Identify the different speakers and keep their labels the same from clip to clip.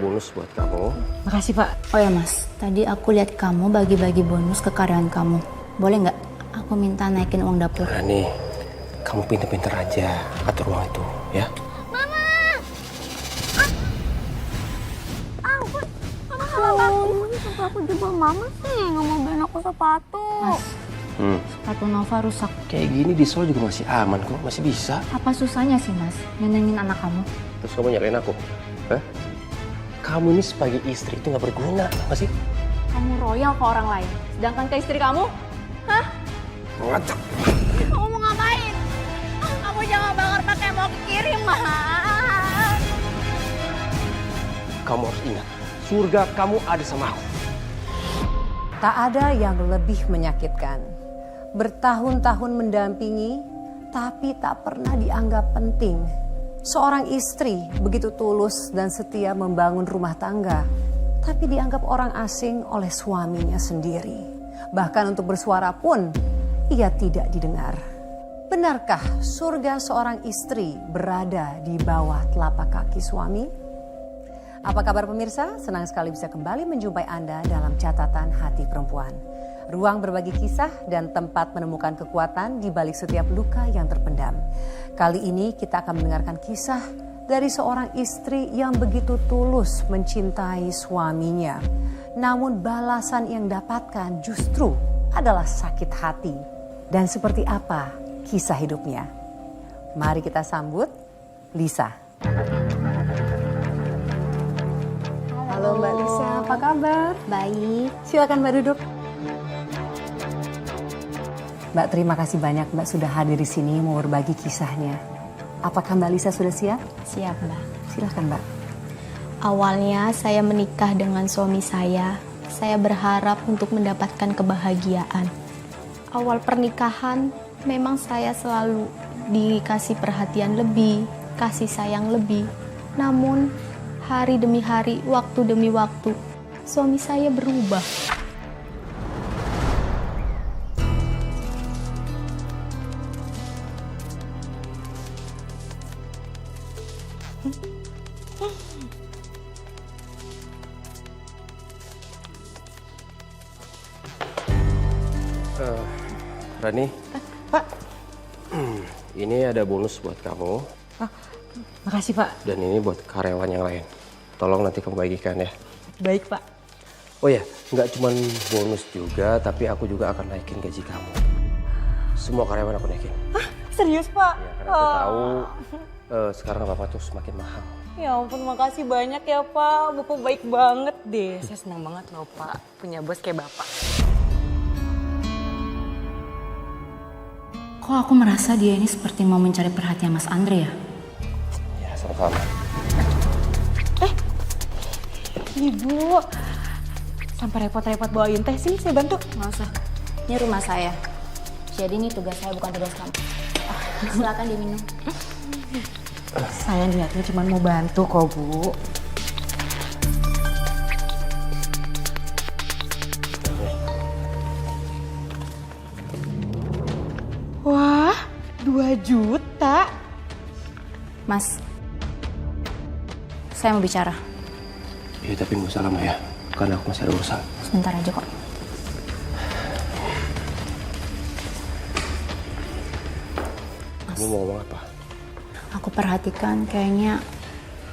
Speaker 1: bonus buat kamu.
Speaker 2: Makasih Pak.
Speaker 3: Oh ya Mas, tadi aku lihat kamu bagi-bagi bonus ke karyawan kamu. Boleh nggak aku minta naikin uang dapur?
Speaker 1: Rani, kamu pinter-pinter aja atur uang itu, ya.
Speaker 4: Aku jebol mama sih, nggak mau beliin aku sepatu.
Speaker 3: Mas, sepatu Nova rusak.
Speaker 1: Kayak gini di Seoul juga masih aman kok, masih bisa.
Speaker 3: Apa susahnya sih Mas nyenengin anak kamu?
Speaker 1: Terus kamu nyalain aku? Hah? Kamu ini sebagai istri itu nggak berguna, apa sih?
Speaker 4: Kamu royal ke orang lain, sedangkan ke istri kamu? Hah?
Speaker 1: Ngacak.
Speaker 4: Kamu mau ngapain? Kamu jangan bakar pakai mau kirim, mah.
Speaker 1: Kamu harus ingat, surga kamu ada sama aku.
Speaker 5: Tak ada yang lebih menyakitkan. Bertahun-tahun mendampingi, tapi tak pernah dianggap penting. Seorang istri begitu tulus dan setia membangun rumah tangga, tapi dianggap orang asing oleh suaminya sendiri. Bahkan untuk bersuara pun, ia tidak didengar. Benarkah surga seorang istri berada di bawah telapak kaki suami? Apa kabar pemirsa? Senang sekali bisa kembali menjumpai Anda dalam catatan hati perempuan. Ruang berbagi kisah dan tempat menemukan kekuatan di balik setiap luka yang terpendam. Kali ini kita akan mendengarkan kisah dari seorang istri yang begitu tulus mencintai suaminya. Namun balasan yang dapatkan justru adalah sakit hati. Dan seperti apa kisah hidupnya? Mari kita sambut Lisa. Halo Mbak Lisa, apa kabar?
Speaker 3: Baik.
Speaker 5: Silakan Mbak duduk. Mbak, terima kasih banyak Mbak sudah hadir di sini mau berbagi kisahnya. Apakah Mbak Lisa sudah siap?
Speaker 3: Siap Mbak.
Speaker 5: Silakan Mbak.
Speaker 6: Awalnya saya menikah dengan suami saya berharap untuk mendapatkan kebahagiaan. Awal pernikahan memang saya selalu dikasih perhatian lebih, kasih sayang lebih. Namun hari demi hari, waktu demi waktu, suami saya berubah.
Speaker 1: Rani.
Speaker 2: Pak.
Speaker 1: Ini ada bonus buat kamu.
Speaker 2: Makasih Pak.
Speaker 1: Dan ini buat karyawan yang lain. Tolong nanti kamu bagikan ya.
Speaker 2: Baik Pak.
Speaker 1: Oh ya, nggak cuma bonus juga, tapi aku juga akan naikin gaji kamu. Semua karyawan aku naikin.
Speaker 2: Serius Pak?
Speaker 1: Ya, karena aku tahu sekarang apa-apa tuh semakin mahal.
Speaker 2: Ya ampun, makasih banyak ya Pak. Bapak baik banget deh. Saya senang banget loh Pak punya bos kayak Bapak.
Speaker 3: Kok aku merasa dia ini seperti mau mencari perhatian Mas Andre ya?
Speaker 1: Ya, sama-sama.
Speaker 2: Ibu, sampai repot-repot bawain teh, sini saya bantu.
Speaker 3: Nggak usah. Ini rumah saya. Jadi ini tugas saya bukan tugas kamu. Silakan diminum.
Speaker 2: Saya niatnya cuma mau bantu kok Bu. Wah, 2 juta.
Speaker 3: Mas, saya mau bicara.
Speaker 1: Iya, tapi nggak usah lama ya, karena aku masih ada urusan.
Speaker 3: Sebentar aja kok.
Speaker 1: Kamu mau ngomong apa?
Speaker 3: Aku perhatikan kayaknya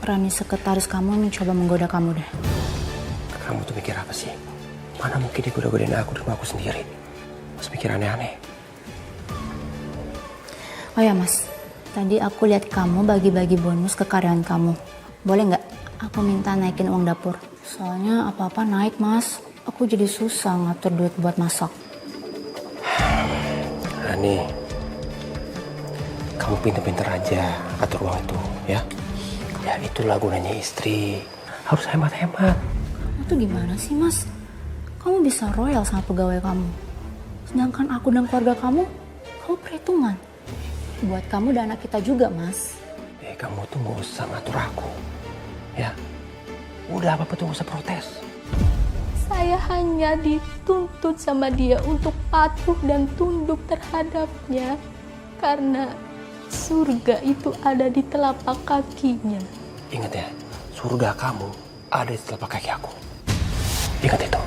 Speaker 3: Rani sekretaris kamu mencoba menggoda kamu deh.
Speaker 1: Kamu tuh mikir apa sih? Mana mungkin dia goda-godain aku di rumah aku sendiri? Mas mikir aneh-aneh.
Speaker 3: Oh ya Mas, tadi aku lihat kamu bagi-bagi bonus ke karyawan kamu. Boleh nggak aku minta naikin uang dapur? Soalnya apa-apa naik Mas. Aku jadi susah ngatur duit buat masak.
Speaker 1: Rani, kamu pinter-pinter aja atur uang itu, ya. Ya itulah gunanya istri. Harus hemat-hemat.
Speaker 3: Kamu tuh gimana sih Mas? Kamu bisa royal sama pegawai kamu. Sedangkan aku dan keluarga kamu perhitungan. Buat kamu dan anak kita juga, Mas.
Speaker 1: Kamu tuh gak usah ngatur aku. Ya, udah apa-apa tuh gak usah protes.
Speaker 6: Saya hanya dituntut sama dia untuk patuh dan tunduk terhadapnya. Karena surga itu ada di telapak kakinya.
Speaker 1: Ingat ya, surga kamu ada di telapak kaki aku. Ingat itu.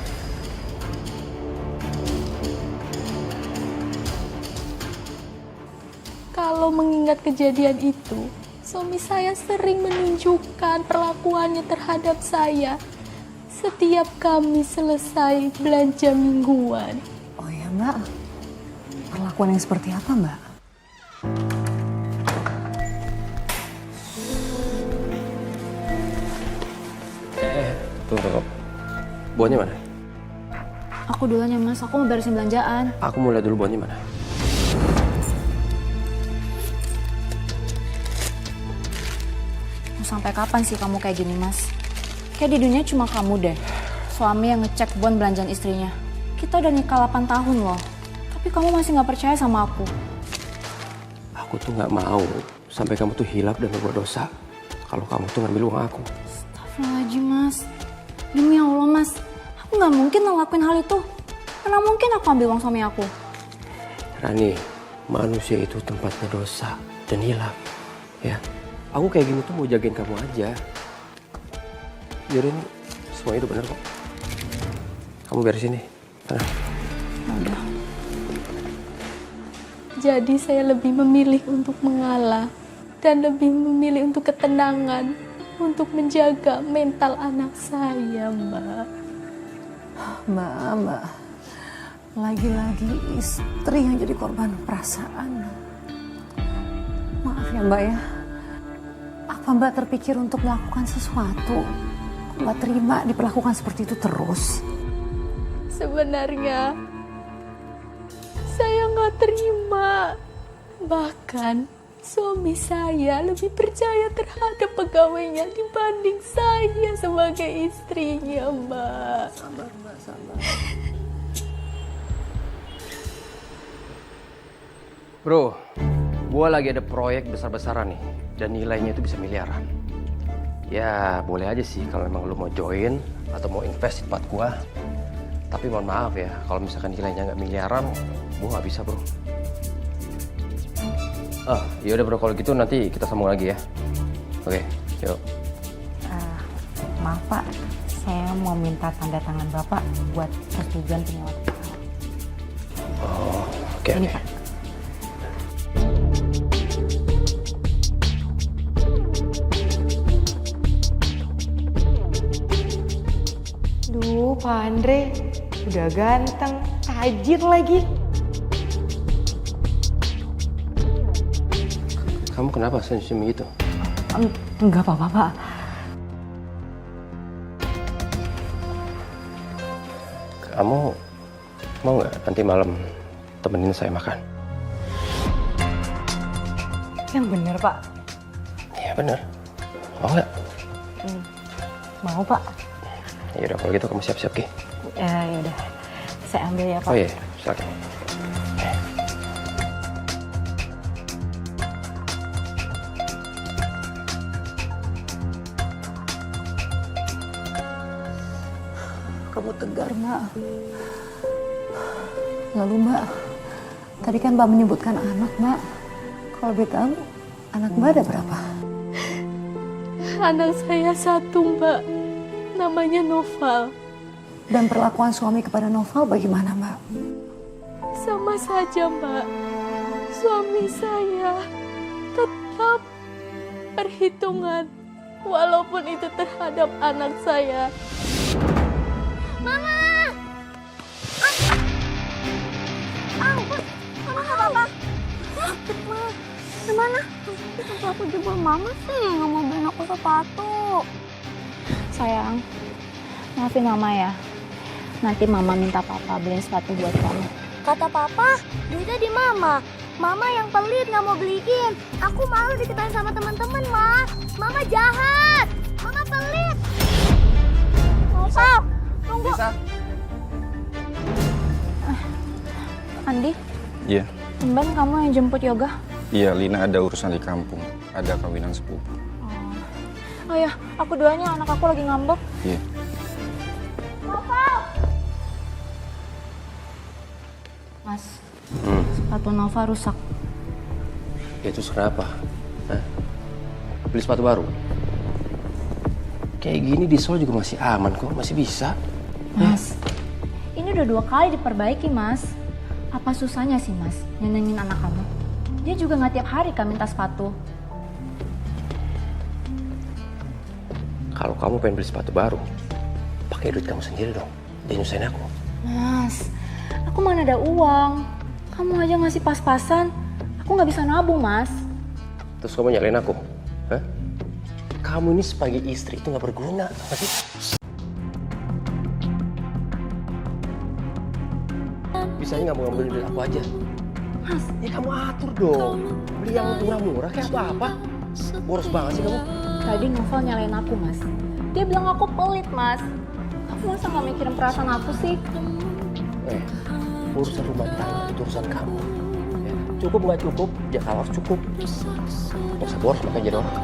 Speaker 6: Kalau mengingat kejadian itu, suami saya sering menunjukkan perlakuannya terhadap saya setiap kami selesai belanja mingguan.
Speaker 5: Oh ya Mbak, perlakuan yang seperti apa Mbak?
Speaker 1: Tunggu. Bonnya mana?
Speaker 3: Aku duluan ya Mas, aku mau beresin belanjaan.
Speaker 1: Aku mau lihat dulu bonnya mana.
Speaker 3: Mau sampai kapan sih kamu kayak gini Mas? Kayak di dunia cuma kamu deh, suami yang ngecek bon belanjaan istrinya. Kita udah nikah 8 tahun loh, tapi kamu masih gak percaya sama aku.
Speaker 1: Aku tuh nggak mau sampai kamu tuh hilaf dan berbuat dosa. Kalau kamu tuh ngambil uang aku.
Speaker 3: Astagfirullahaladzim Mas. Demi Allah Mas, aku gak mungkin ngelakuin hal itu. Mana mungkin aku ambil uang suami aku.
Speaker 1: Rani, manusia itu tempatnya dosa dan hilaf. Ya, aku kayak gini tuh mau jagain kamu aja. Biarin semua itu benar kok. Kamu beresin nih. Nah.
Speaker 3: Udah.
Speaker 6: Jadi saya lebih memilih untuk mengalah dan lebih memilih untuk ketenangan, untuk menjaga mental anak saya, Mbak.
Speaker 5: Mbak, lagi-lagi istri yang jadi korban perasaan. Maaf ya Mbak ya, apa Mbak terpikir untuk melakukan sesuatu? Mbak terima diperlakukan seperti itu terus?
Speaker 6: Sebenarnya saya nggak terima. Bahkan suami saya lebih percaya terhadap pegawainya dibanding saya sebagai istrinya, Mbak.
Speaker 5: Sabar Mbak, sabar.
Speaker 1: Bro, gua lagi ada proyek besar-besaran nih. Dan nilainya itu bisa miliaran. Ya boleh aja sih kalau memang lu mau join atau mau invest di tempat gua. Tapi mohon maaf ya, kalau misalkan nilainya nggak miliaran, gua nggak bisa bro. Yaudah bro, kalau gitu nanti kita sambung lagi ya. Oke, yuk.
Speaker 5: Maaf Pak, saya mau minta tanda tangan Bapak buat persetujuan penyewa.
Speaker 1: Oh, oke.
Speaker 5: Ini Pak.
Speaker 2: Duh, Pak Andre, udah ganteng, tajir lagi.
Speaker 1: Kamu kenapa senyum gitu?
Speaker 5: Enggak apa-apa Pak.
Speaker 1: Kamu mau nggak nanti malam temenin saya makan?
Speaker 5: Yang bener Pak.
Speaker 1: Iya bener. Mau nggak?
Speaker 5: Mau Pak.
Speaker 1: Yaudah kalau gitu kamu siap-siap Ki.
Speaker 5: Ya udah, saya ambil ya Pak.
Speaker 1: Oh iya, silakan.
Speaker 5: Kamu tegar Mbak. Lalu Mbak, tadi kan Mbak menyebutkan anak Mbak. Kalau boleh tahu, anak Mbak ada berapa?
Speaker 6: Anak saya satu, Mbak. Namanya Noval.
Speaker 5: Dan perlakuan suami kepada Noval bagaimana Mbak?
Speaker 6: Sama saja, Mbak. Suami saya tetap perhitungan walaupun itu terhadap anak saya.
Speaker 4: Mama! Kenapa Papa? Gimana? Sampai aku jebol Mama sih, nggak mau beliin aku sepatu.
Speaker 3: Sayang, maafin Mama ya. Nanti Mama minta Papa beliin sepatu buat kamu.
Speaker 4: Kata Papa, duitnya di Mama. Mama yang pelit nggak mau beliin. Aku malu dikatain sama teman-teman, Ma. Mama jahat. Mama pelit. Papa, tunggu.
Speaker 3: Andi,
Speaker 7: Iya,
Speaker 3: Mbak kamu yang jemput Yoga?
Speaker 7: iya Lina ada urusan di kampung, ada kawinan sepupu.
Speaker 3: Oh ya, aku doanya anak aku lagi ngambek.
Speaker 7: Iya.
Speaker 3: Mas, sepatu Nova rusak.
Speaker 1: Ya terus kenapa? Hah? Beli sepatu baru? Kayak gini di Seoul juga masih aman kok, masih bisa.
Speaker 3: Mas, ini udah 2 kali diperbaiki, Mas. Apa susahnya sih, Mas, nyenengin anak kamu? Dia juga nggak tiap hari kan minta sepatu.
Speaker 1: Kalau kamu pengen beli sepatu baru, pakai duit kamu sendiri dong. Jangan nyusahin aku.
Speaker 3: Mas, aku mana ada uang. Kamu aja ngasih pas-pasan. Aku nggak bisa nabung, Mas.
Speaker 1: Terus kamu nyalain aku? Hah? Kamu ini sebagai istri itu nggak berguna, apa sih? Bisanya nggak mau ngambil duit aku aja.
Speaker 3: Mas,
Speaker 1: Ya kamu atur dong. Beli yang murah-murah kayak apa-apa. Boros banget sih kamu.
Speaker 3: tadi Novel nyalain aku, Mas. Dia bilang aku pelit, Mas. Kamu masa nggak mikirin perasaan aku sih?
Speaker 1: Urusan rumah tangga itu urusan kamu. Ya, cukup nggak cukup, ya kalau harus cukup. Nggak usah boros makanya jadi orang.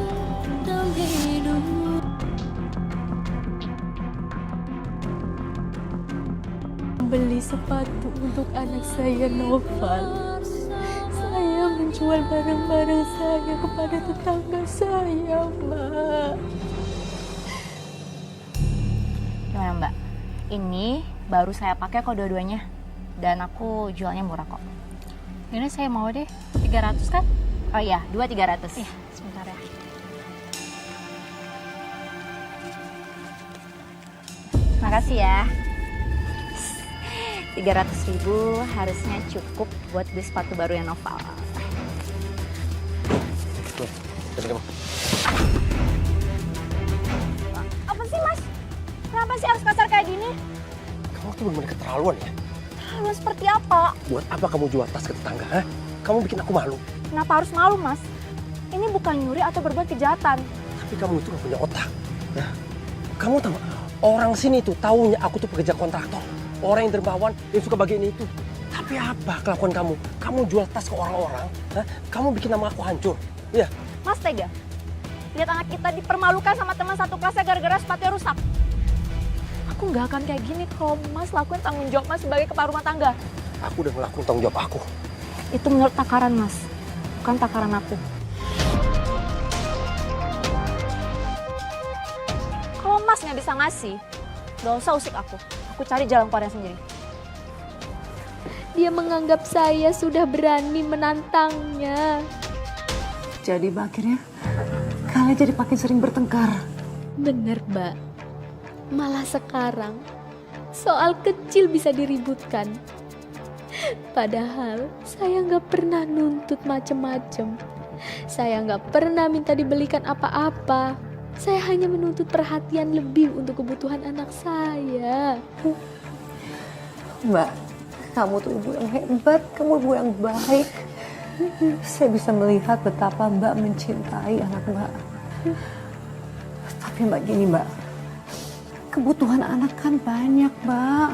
Speaker 6: Beli sepatu untuk anak saya Noval. Saya menjual barang-barang saya kepada tetangga saya, Mbak.
Speaker 3: Gimana, Mbak? Ini baru saya pakai kok dua-duanya. Dan aku jualnya murah kok. Ini saya mau deh, 300 kan? Oh iya, 2 300. Iya, sebentar ya. Makasih ya. 300.000 harusnya cukup buat beli sepatu baru yang Novel.
Speaker 1: Nih, jadi kamu.
Speaker 3: Apa sih, Mas? Kenapa sih harus kasar kayak gini?
Speaker 1: Kamu tuh bener-bener keterlaluan ya.
Speaker 3: Lalu seperti apa?
Speaker 1: Buat apa kamu jual tas ke tetangga? Hah? Kamu bikin aku malu.
Speaker 3: Kenapa harus malu, Mas? Ini bukan nyuri atau berbuat kejahatan.
Speaker 1: Tapi kamu itu gak punya otak. Hah? Kamu tahu, orang sini tuh taunya aku tuh pekerja kontraktor. Orang yang dermawan, yang suka bagian itu. Tapi apa kelakuan kamu? Kamu jual tas ke orang-orang, hah? Kamu bikin nama aku hancur. Iya.
Speaker 3: Mas tega? Lihat anak kita dipermalukan sama teman satu kelasnya gara-gara sepatunya rusak. Aku nggak akan kayak gini kalau Mas lakuin tanggung jawab Mas sebagai kepala rumah tangga.
Speaker 1: Aku udah ngelakuin tanggung jawab aku.
Speaker 3: Itu menurut takaran Mas, bukan takaran aku. Kalau Mas nggak bisa ngasih, gak usah usik aku. Aku cari jalan keluarnya sendiri.
Speaker 6: Dia menganggap saya sudah berani menantangnya.
Speaker 5: Jadi Mbak, akhirnya kalian jadi makin sering bertengkar.
Speaker 6: Bener, Mbak. Malah sekarang soal kecil bisa diributkan. Padahal saya nggak pernah nuntut macem-macem. Saya nggak pernah minta dibelikan apa-apa. Saya hanya menuntut perhatian lebih untuk kebutuhan anak saya.
Speaker 5: Mbak, kamu tuh ibu yang hebat, kamu ibu yang baik. Saya bisa melihat betapa Mbak mencintai anak Mbak. Tapi Mbak gini Mbak, kebutuhan anak kan banyak Mbak.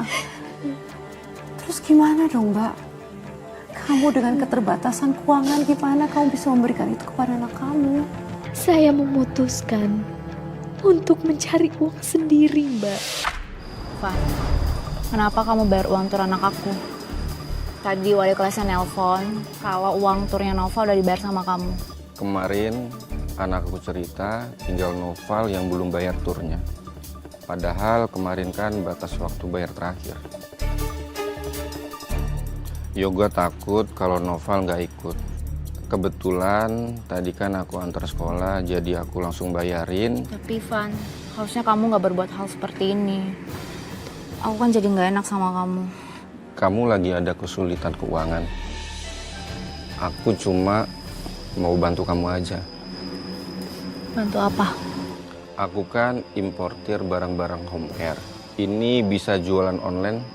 Speaker 5: Terus gimana dong Mbak? Kamu dengan keterbatasan keuangan gimana kamu bisa memberikan itu kepada anak kamu?
Speaker 6: Saya memutuskan untuk mencari uang sendiri, Mbak.
Speaker 3: Van, kenapa kamu bayar uang tur anak aku? Tadi wali kelasnya nelpon kalau uang turnya Nova udah dibayar sama kamu.
Speaker 7: Kemarin anak aku cerita tinggal Noval yang belum bayar turnya. Padahal kemarin kan batas waktu bayar terakhir. Yoga takut kalau Noval nggak ikut. Kebetulan tadi kan aku antar sekolah, jadi aku langsung bayarin.
Speaker 3: Tapi Van, harusnya kamu gak berbuat hal seperti ini. Aku kan jadi gak enak sama kamu.
Speaker 7: Kamu lagi ada kesulitan keuangan. Aku cuma mau bantu kamu aja.
Speaker 3: Bantu apa?
Speaker 7: Aku kan importir barang-barang home care. Ini bisa jualan online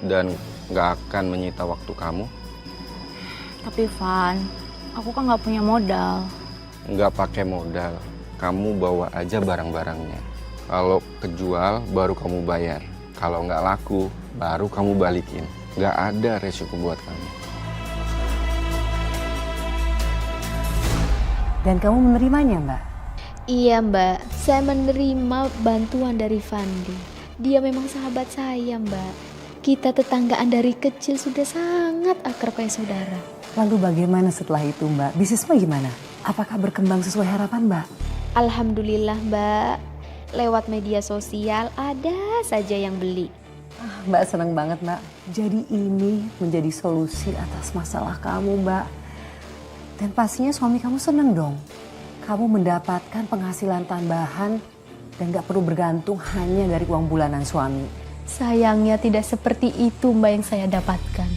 Speaker 7: dan gak akan menyita waktu kamu.
Speaker 3: Tapi Van, aku kan gak punya modal.
Speaker 7: Nggak pakai modal, kamu bawa aja barang-barangnya. Kalau kejual, baru kamu bayar. Kalau nggak laku, baru kamu balikin. Nggak ada resiko buat kamu.
Speaker 5: Dan kamu menerimanya Mbak?
Speaker 6: Iya, Mbak. Saya menerima bantuan dari Fandi. Dia memang sahabat saya, Mbak. Kita tetanggaan dari kecil sudah sangat akrab kayak saudara.
Speaker 5: Lalu bagaimana setelah itu Mbak? Bisnis Mbak gimana? Apakah berkembang sesuai harapan Mbak?
Speaker 6: Alhamdulillah, Mbak. lewat media sosial ada saja yang beli.
Speaker 5: Mbak seneng banget Mbak. Jadi ini menjadi solusi atas masalah kamu Mbak. Dan pastinya suami kamu seneng dong. Kamu mendapatkan penghasilan tambahan dan gak perlu bergantung hanya dari uang bulanan suami.
Speaker 6: Sayangnya tidak seperti itu Mbak yang saya dapatkan.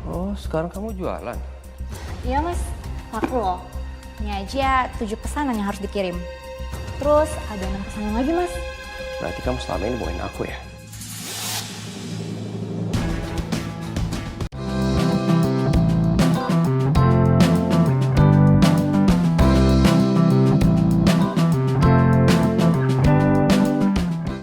Speaker 1: Oh, sekarang kamu jualan?
Speaker 3: Iya mas, laku loh. Ini aja 7 pesanan yang harus dikirim. Terus ada 6 pesanan lagi mas.
Speaker 1: Berarti kamu selama ini bohongin aku ya?